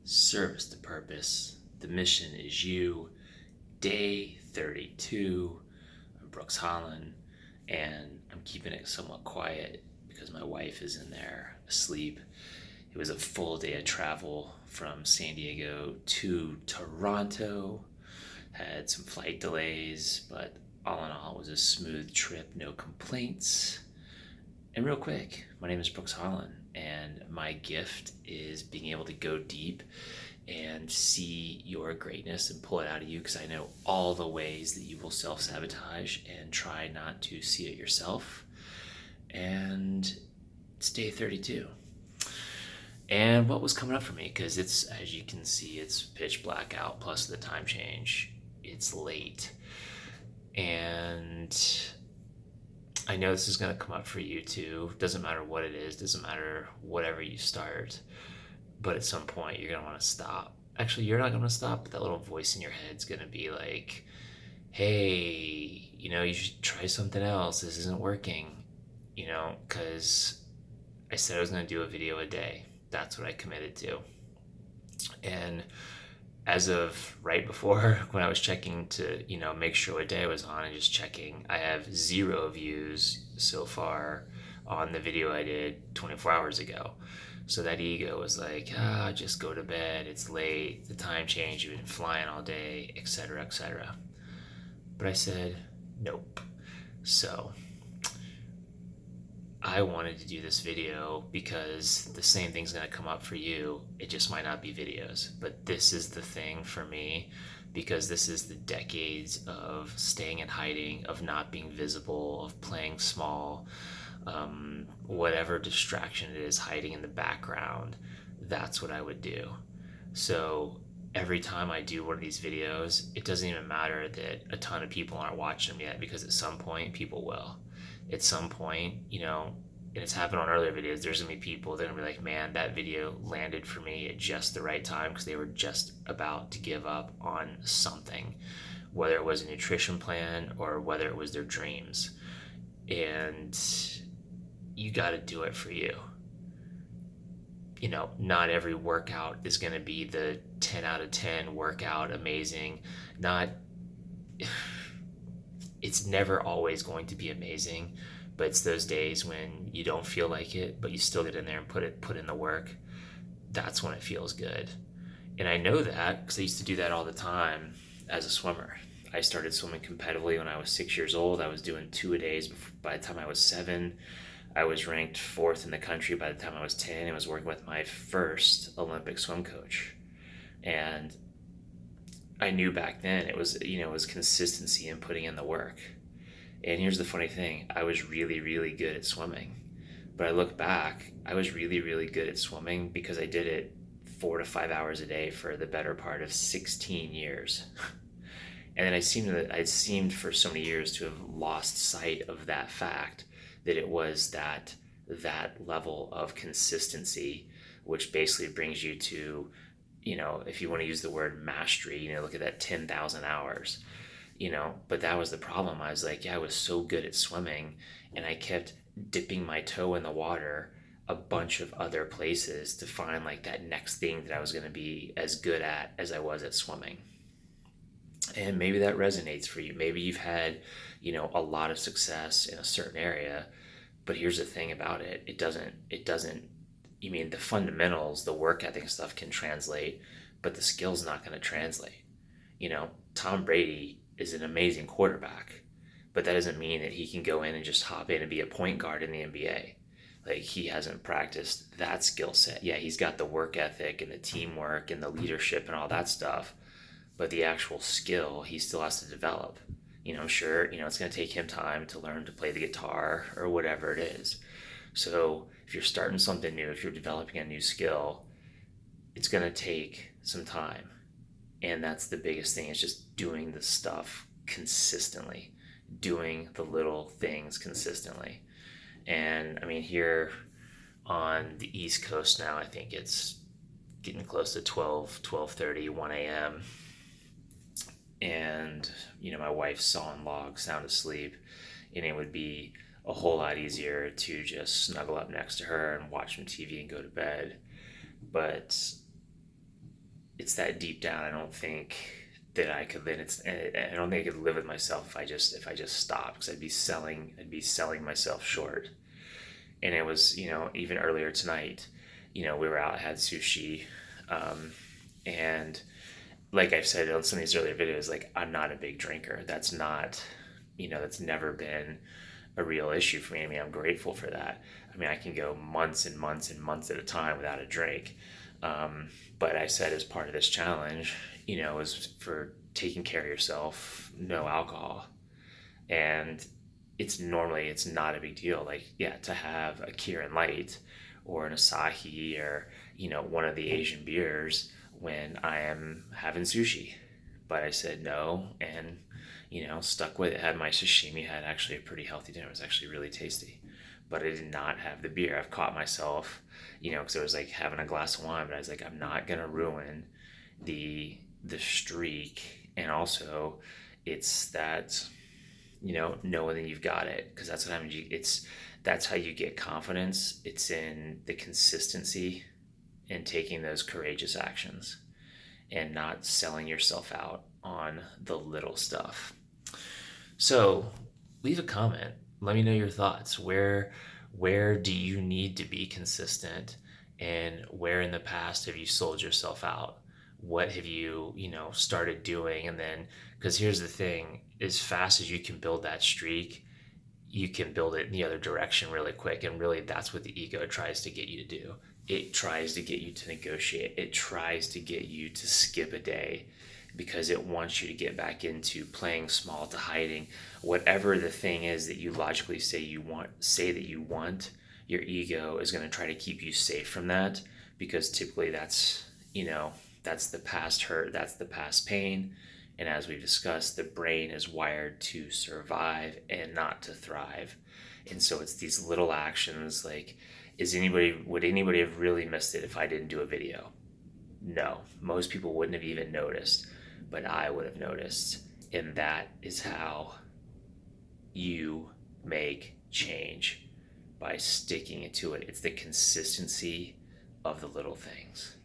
Service to purpose. The mission is you. Day 32. I'm Brooks Holland, and I'm keeping it somewhat quiet because my wife is in there asleep. It was a full day of travel from San Diego to Toronto. Had some flight delays, but all in all, it was a smooth trip, no complaints. And real quick, my name is Brooks Holland, and my gift is being able to go deep and see your greatness and pull it out of you because I know all the ways that you will self sabotage and try not to see it yourself. And it's day 32. And what was coming up for me, because it's, as you can see, it's pitch black out plus the time change. It's late. And I know this is going to come up for you too. Doesn't matter what it is, doesn't matter whatever you start. But at some point, you're going to want to stop. Actually, you're not going to stop, but that little voice in your head's going to be like, hey, you should try something else. This isn't working, because I said I was going to do a video a day. That's what I committed to. And as of right before, when I was checking to, make sure what day I was on and just checking, I have 0 views so far on the video I did 24 hours ago. So that ego was like, just go to bed. It's late. The time changed. You've been flying all day, etc., etc. But I said, nope. So I wanted to do this video because the same thing's going to come up for you. It just might not be videos. But this is the thing for me because this is the decades of staying and hiding, of not being visible, of playing small, whatever distraction it is hiding in the background. That's what I would do. So every time I do one of these videos, it doesn't even matter that a ton of people aren't watching them yet because at some point people will. At some point, and it's happened on earlier videos, there's gonna be people that are gonna be like, man, that video landed for me at just the right time because they were just about to give up on something, whether it was a nutrition plan or whether it was their dreams. And you got to do it for you. Not every workout is going to be the 10 out of 10 workout, amazing. It's never always going to be amazing, but it's those days when you don't feel like it, but you still get in there and put in the work. That's when it feels good. And I know that because I used to do that all the time as a swimmer. I started swimming competitively when I was 6 years old. I was doing 2 a days by the time I was 7. I was ranked 4th in the country by the time I was 10 and was working with my first Olympic swim coach. And I knew back then it was consistency and putting in the work. And here's the funny thing, I was really, really good at swimming. But I look back, I was really, really good at swimming because I did it 4 to 5 hours a day for the better part of 16 years. And then I seemed for so many years to have lost sight of that fact that it was that level of consistency, which basically brings you to, if you want to use the word mastery, look at that 10,000 hours, but that was the problem. I was like, I was so good at swimming and I kept dipping my toe in the water a bunch of other places to find like that next thing that I was going to be as good at as I was at swimming. And maybe that resonates for you. Maybe you've had, a lot of success in a certain area, but here's the thing about it. It doesn't, the fundamentals, the work ethic stuff can translate, but the skill's not going to translate. Tom Brady is an amazing quarterback, but that doesn't mean that he can go in and just hop in and be a point guard in the NBA. Like, he hasn't practiced that skill set. Yeah, he's got the work ethic and the teamwork and the leadership and all that stuff, but the actual skill he still has to develop. I'm sure, it's going to take him time to learn to play the guitar or whatever it is. So if you're starting something new, if you're developing a new skill, it's going to take some time. And that's the biggest thing, is just doing the stuff consistently, doing the little things consistently. And here on the East Coast now, I think it's getting close to 12:30, 1 a.m. And my wife's sawing logs, sound asleep, and it would be a whole lot easier to just snuggle up next to her and watch some TV and go to bed. But it's that deep down. I don't think that I could then it's I don't think I could live with myself if I just stopped, because I'd be selling myself short. And it was, even earlier tonight, we were out, had sushi, and like I've said on some of these earlier videos, like I'm not a big drinker. That's not, that's never been a real issue for me. I mean, I'm grateful for that. I mean, I can go months and months and months at a time without a drink. But I said as part of this challenge, was for taking care of yourself, no alcohol. And it's not a big deal. Like, yeah, to have a Kirin Light or an Asahi or, one of the Asian beers when I am having sushi. But I said no, and, stuck with it. Had my sashimi, had actually a pretty healthy dinner. It was actually really tasty. But I did not have the beer. I've caught myself, because I was like having a glass of wine, but I was like, I'm not gonna ruin the streak. And also, it's that, knowing that you've got it, because that's what happens. That's how you get confidence. It's in the consistency and taking those courageous actions and not selling yourself out on the little stuff. So, leave a comment. Let me know your thoughts. Where do you need to be consistent, and where in the past have you sold yourself out? What have you, started doing? And then, because here's the thing, as fast as you can build that streak, you can build it in the other direction really quick. And really, that's what the ego tries to get you to do. It tries to get you to negotiate, it tries to get you to skip a day, because it wants you to get back into playing small, to hiding whatever the thing is that you logically say that you want. Your ego is going to try to keep you safe from that, because typically that's the past hurt, that's the past pain. And as we've discussed, the brain is wired to survive and not to thrive. And so it's these little actions like, would anybody have really missed it if I didn't do a video? No, most people wouldn't have even noticed, but I would have noticed. And that is how you make change, by sticking to it. It's the consistency of the little things.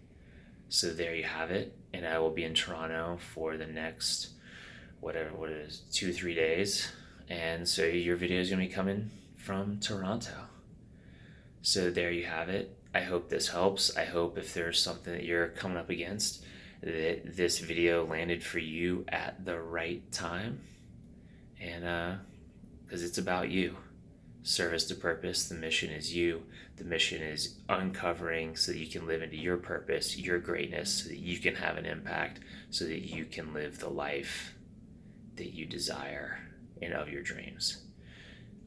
So there you have it. And I will be in Toronto for the next, whatever, what it is, 2 3 days. And so your video is going to be coming from Toronto. So there you have it. I hope this helps. I hope if there's something that you're coming up against, that this video landed for you at the right time. And because it's about you. Service to purpose. The mission is you. The mission is uncovering so that you can live into your purpose, your greatness, so that you can have an impact, so that you can live the life that you desire and of your dreams.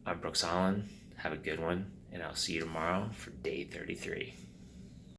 I'm Brooks Holland. Have a good one, and I'll see you tomorrow for day 33.